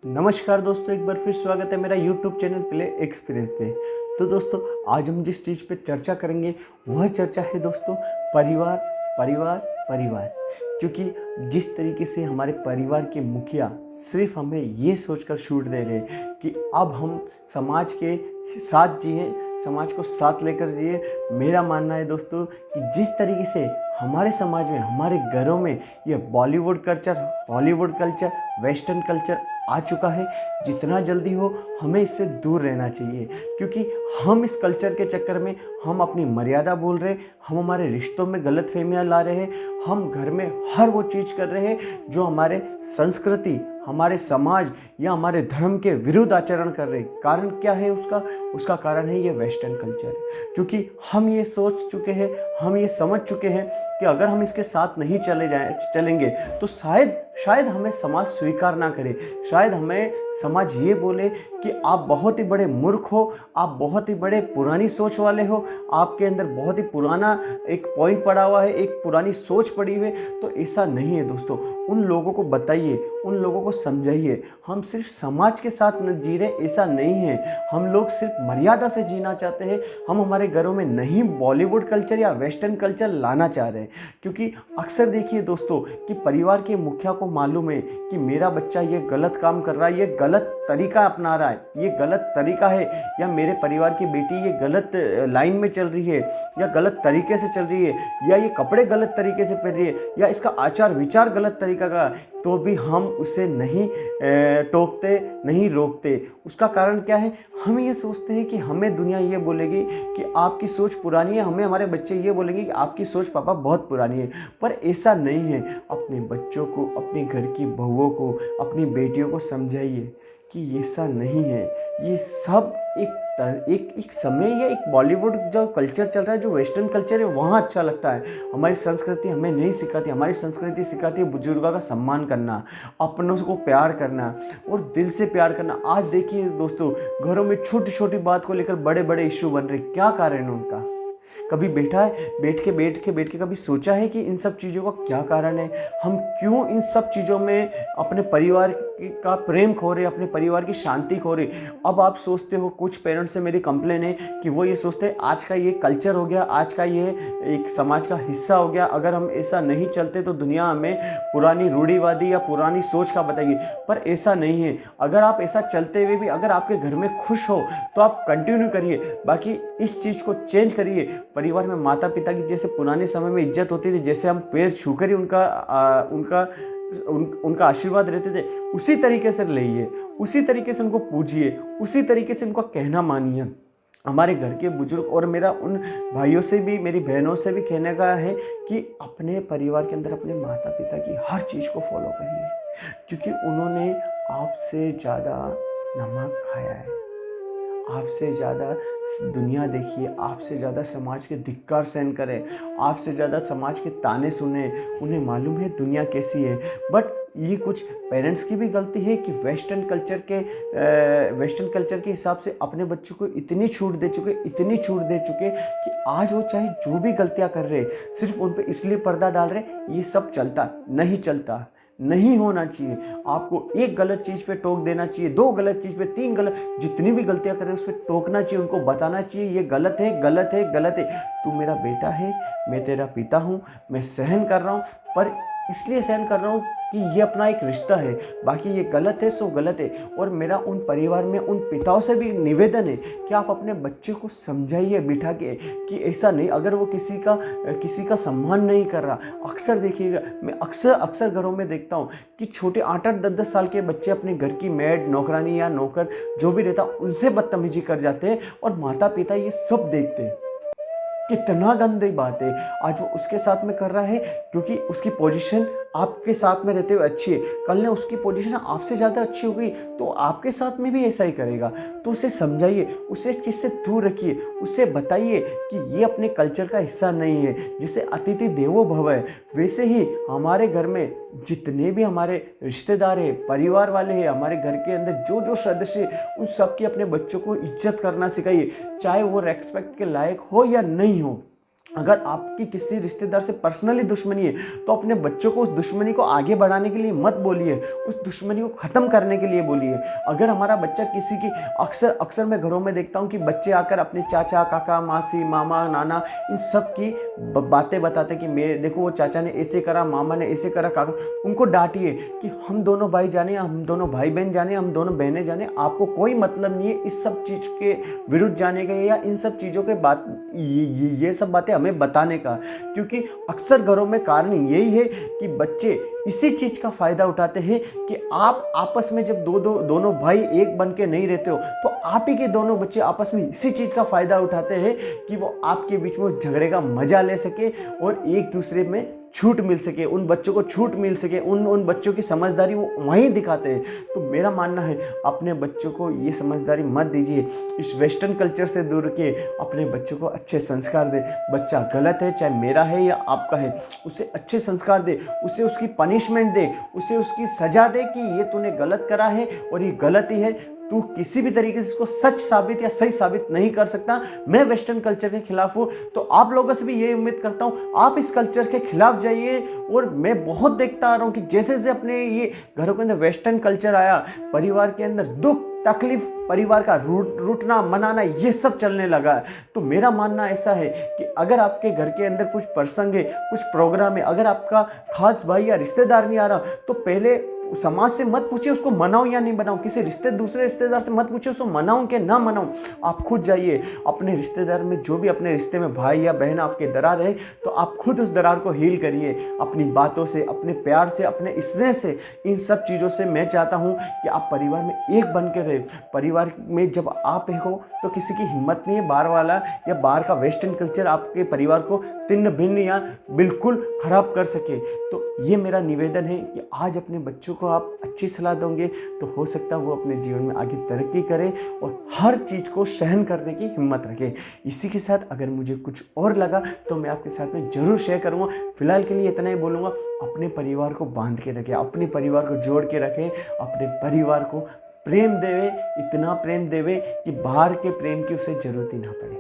नमस्कार दोस्तों, एक बार फिर स्वागत है मेरा YouTube चैनल प्ले एक्सपीरियंस पे। तो दोस्तों, आज हम जिस चीज़ पे चर्चा करेंगे वह चर्चा है दोस्तों परिवार परिवार परिवार। क्योंकि जिस तरीके से हमारे परिवार के मुखिया सिर्फ हमें ये सोचकर छूट दे रहे हैं कि अब हम समाज के साथ जिए, समाज को साथ लेकर जिए। मेरा मानना है दोस्तों कि जिस तरीके से हमारे समाज में, हमारे घरों में ये Bollywood culture, Hollywood culture, western culture आ चुका है, जितना जल्दी हो हमें इससे दूर रहना चाहिए। क्योंकि हम इस कल्चर के चक्कर में हम अपनी मर्यादा भूल रहे, हम हमारे रिश्तों में गलतफहमियां ला रहे हैं, हम घर में हर वो चीज़ कर रहे हैं जो हमारे संस्कृति, हमारे समाज या हमारे धर्म के विरुद्ध आचरण कर रहे हैं। कारण क्या है उसका कारण है ये वेस्टर्न कल्चर। क्योंकि हम ये सोच चुके हैं, हम ये समझ चुके हैं कि अगर हम इसके साथ नहीं चलेंगे तो शायद हमें समाज स्वीकार ना करे, शायद हमें समाज ये बोले कि आप बहुत ही बड़े मूर्ख हो, आप बहुत ही बड़े पुरानी सोच वाले हो, आपके अंदर बहुत ही पुराना एक पॉइंट पड़ा हुआ है, एक पुरानी सोच पड़ी हुई है। तो ऐसा नहीं है दोस्तों। उन लोगों को बताइए, उन लोगों को समझाइए, हम सिर्फ समाज के साथ न जी रहे, ऐसा नहीं है। हम लोग सिर्फ मर्यादा से जीना चाहते हैं। हम हमारे घरों में नहीं बॉलीवुड कल्चर या वेस्टर्न कल्चर लाना चाह रहे हैं। क्योंकि अक्सर देखिए दोस्तों कि परिवार के मुखिया को मालूम है कि मेरा बच्चा ये गलत काम कर रहा है, ये गलत तरीका अपना रहा है, ये गलत तरीका है, या मेरे परिवार की बेटी ये गलत लाइन में चल रही है, या गलत तरीके से चल रही है, या ये कपड़े गलत तरीके से पहन रही है, या इसका आचार विचार गलत तरीका का, तो भी हम उसे नहीं टोकते, नहीं रोकते। उसका कारण क्या है? हम ये सोचते हैं कि हमें दुनिया ये बोलेगी कि आपकी सोच पुरानी है, हमें हमारे बच्चे ये बोलेंगे कि आपकी सोच पापा बहुत पुरानी है। पर ऐसा नहीं है। अपने बच्चों को, अपने घर की बहुओं को, अपनी बेटियों को समझाइए कि ऐसा नहीं है। ये सब एक समय या एक बॉलीवुड जो कल्चर चल रहा है, जो वेस्टर्न कल्चर है, वहाँ अच्छा लगता है। हमारी संस्कृति हमें नहीं सिखाती। हमारी संस्कृति सिखाती है बुजुर्गों का सम्मान करना, अपनों को प्यार करना और दिल से प्यार करना। आज देखिए दोस्तों, घरों में छोटी छोटी बात को लेकर बड़े बड़े इश्यू बन रहे। क्या कारण है उनका? कभी बैठ के कभी सोचा है कि इन सब चीज़ों का क्या कारण है? हम क्यों इन सब चीज़ों में अपने परिवार का प्रेम खो रहे, अपने परिवार की शांति खो रहे? अब आप सोचते हो, कुछ पेरेंट्स से मेरी कंप्लेन है कि वो ये सोचते हैं आज का ये कल्चर हो गया, आज का ये एक समाज का हिस्सा हो गया, अगर हम ऐसा नहीं चलते तो दुनिया हमें पुरानी रूढ़िवादी या पुरानी सोच का बताएगी। पर ऐसा नहीं है। अगर आप ऐसा चलते हुए भी अगर आपके घर में खुश हो तो आप कंटिन्यू करिए, बाकी इस चीज़ को चेंज करिए। परिवार में माता पिता की जैसे पुराने समय में इज्जत होती थी, जैसे हम पैर छूकर ही उनका आशीर्वाद रहते थे, उसी तरीके से रहिए, उसी तरीके से उनको पूजिए, उसी तरीके से उनका कहना मानिए। हमारे घर के बुजुर्ग और मेरा उन भाइयों से भी, मेरी बहनों से भी कहने का है कि अपने परिवार के अंदर अपने माता पिता की हर चीज़ को फॉलो करिए। क्योंकि उन्होंने आपसे ज़्यादा नमक खाया है, आपसे ज़्यादा दुनिया देखी है, आपसे ज़्यादा समाज के धिक्कार सहन करे, आपसे ज़्यादा समाज के ताने सुने। उन्हें मालूम है दुनिया कैसी है। बट ये कुछ पेरेंट्स की भी गलती है कि वेस्टर्न कल्चर के हिसाब से अपने बच्चों को इतनी छूट दे चुके कि आज वो चाहे जो भी गलतियाँ कर रहे, सिर्फ उन पर इसलिए पर्दा डाल रहे। ये सब चलता नहीं होना चाहिए। आपको एक गलत चीज़ पे टोक देना चाहिए, दो गलत चीज़ पे, तीन गलत, जितनी भी गलतियां कर रहे हैं उस पर टोकना चाहिए, उनको बताना चाहिए ये गलत है। तू मेरा बेटा है, मैं तेरा पिता हूँ, मैं सहन कर रहा हूँ, पर इसलिए सहन कर रहा हूँ कि ये अपना एक रिश्ता है, बाकी ये गलत है सो गलत है। और मेरा उन परिवार में उन पिताओं से भी निवेदन है कि आप अपने बच्चे को समझाइए बिठा के कि ऐसा नहीं। अगर वो किसी का सम्मान नहीं कर रहा, अक्सर देखिएगा, मैं अक्सर घरों में देखता हूँ कि छोटे 8-8, 10-10 साल के बच्चे अपने घर की मेड, नौकरानी या नौकर जो भी रहता उनसे बदतमीजी कर जाते हैं और माता पिता ये सब देखते हैं। कितना गंदी बात है। आज वो उसके साथ में कर रहा है क्योंकि उसकी पोजीशन आपके साथ में रहते हुए अच्छी है। कल ने उसकी पोजीशन आपसे ज़्यादा अच्छी हो गई तो आपके साथ में भी ऐसा ही करेगा। तो उसे समझाइए, उसे इस चीज़ से दूर रखिए, उसे बताइए कि ये अपने कल्चर का हिस्सा नहीं है। जैसे अतिथि देवो भव है, वैसे ही हमारे घर में जितने भी हमारे रिश्तेदार हैं, परिवार वाले हैं, हमारे घर के अंदर जो जो सदस्य हैं, उन सब की अपने बच्चों को इज्जत करना सिखाइए, चाहे वो रेस्पेक्ट के लायक हो या नहीं हो। अगर आपकी किसी रिश्तेदार से पर्सनली दुश्मनी है तो अपने बच्चों को उस दुश्मनी को आगे बढ़ाने के लिए मत बोलिए, उस दुश्मनी को ख़त्म करने के लिए बोलिए। अगर हमारा बच्चा किसी की अक्सर मैं घरों में देखता हूँ कि बच्चे आकर अपने चाचा, काका, मासी, मामा, नाना इन सब की बातें बताते कि मेरे देखो वो चाचा ने ऐसे करा, मामा ने ऐसे करा, काका। उनको डांटिए कि हम दोनों भाई जाने, हम दोनों भाई बहन जाने, हम दोनों बहनें जाने, आपको कोई मतलब नहीं है इस सब चीज़ के विरुद्ध जाने का या इन सब चीज़ों के बात ये सब बातें हमें बताने का। क्योंकि अक्सर घरों में कारण यही है कि बच्चे इसी चीज़ का फ़ायदा उठाते हैं कि आप आपस में जब दोनों भाई एक बन के नहीं रहते हो तो आप ही के दोनों बच्चे आपस में इसी चीज़ का फ़ायदा उठाते हैं कि वो आपके बीच में उस झगड़े का मजा ले सके और एक दूसरे में छूट मिल सके, उन बच्चों को छूट मिल सके, उन बच्चों की समझदारी वो वहीं दिखाते हैं। तो मेरा मानना है अपने बच्चों को ये समझदारी मत दीजिए, इस वेस्टर्न कल्चर से दूर के अपने बच्चों को अच्छे संस्कार दे। बच्चा गलत है, चाहे मेरा है या आपका है, उसे अच्छे संस्कार दे, उसे उसकी पनिशमेंट दे, उसे उसकी सजा दे कि ये तूने गलत करा है और ये गलती है, तू किसी भी तरीके से इसको सच साबित या सही साबित नहीं कर सकता। मैं वेस्टर्न कल्चर के खिलाफ हूँ, तो आप लोगों से भी ये उम्मीद करता हूँ आप इस कल्चर के खिलाफ जाइए। और मैं बहुत देखता आ रहा हूँ कि जैसे जैसे अपने ये घरों के अंदर वेस्टर्न कल्चर आया, परिवार के अंदर दुख तकलीफ, परिवार का रूठना मनाना ये सब चलने लगा है। तो मेरा मानना ऐसा है कि अगर आपके घर के अंदर कुछ प्रसंग है, कुछ प्रोग्राम है, अगर आपका खास भाई या रिश्तेदार नहीं आ रहा तो पहले समाज से मत पूछिए उसको मनाऊं या नहीं मनाऊं, किसी दूसरे रिश्तेदार से मत पूछिए उसको मनाऊं कि ना मनाऊं। आप खुद जाइए अपने रिश्तेदार में, जो भी अपने रिश्ते में भाई या बहन आपके दरार है, तो आप खुद उस दरार को हील करिए अपनी बातों से, अपने प्यार से, अपने स्नेह से। इन सब चीज़ों से मैं चाहता हूँ कि आप परिवार में एक बन के रहे। परिवार में जब आप एक हो तो किसी की हिम्मत नहीं है बाहर वाला या बाहर का वेस्टर्न कल्चर आपके परिवार को तिन्न भिन्न या बिल्कुल खराब कर सके। तो ये मेरा निवेदन है कि आज अपने बच्चों को आप अच्छी सलाह दोगे तो हो सकता है वो अपने जीवन में आगे तरक्की करे और हर चीज़ को सहन करने की हिम्मत रखे। इसी के साथ अगर मुझे कुछ और लगा तो मैं आपके साथ में ज़रूर शेयर करूँगा। फिलहाल के लिए इतना ही बोलूँगा, अपने परिवार को बांध के रखें, अपने परिवार को जोड़ के रखें, अपने परिवार को प्रेम देवे, इतना प्रेम देवे कि बाहर के प्रेम की उसे ज़रूरत ही ना पड़े।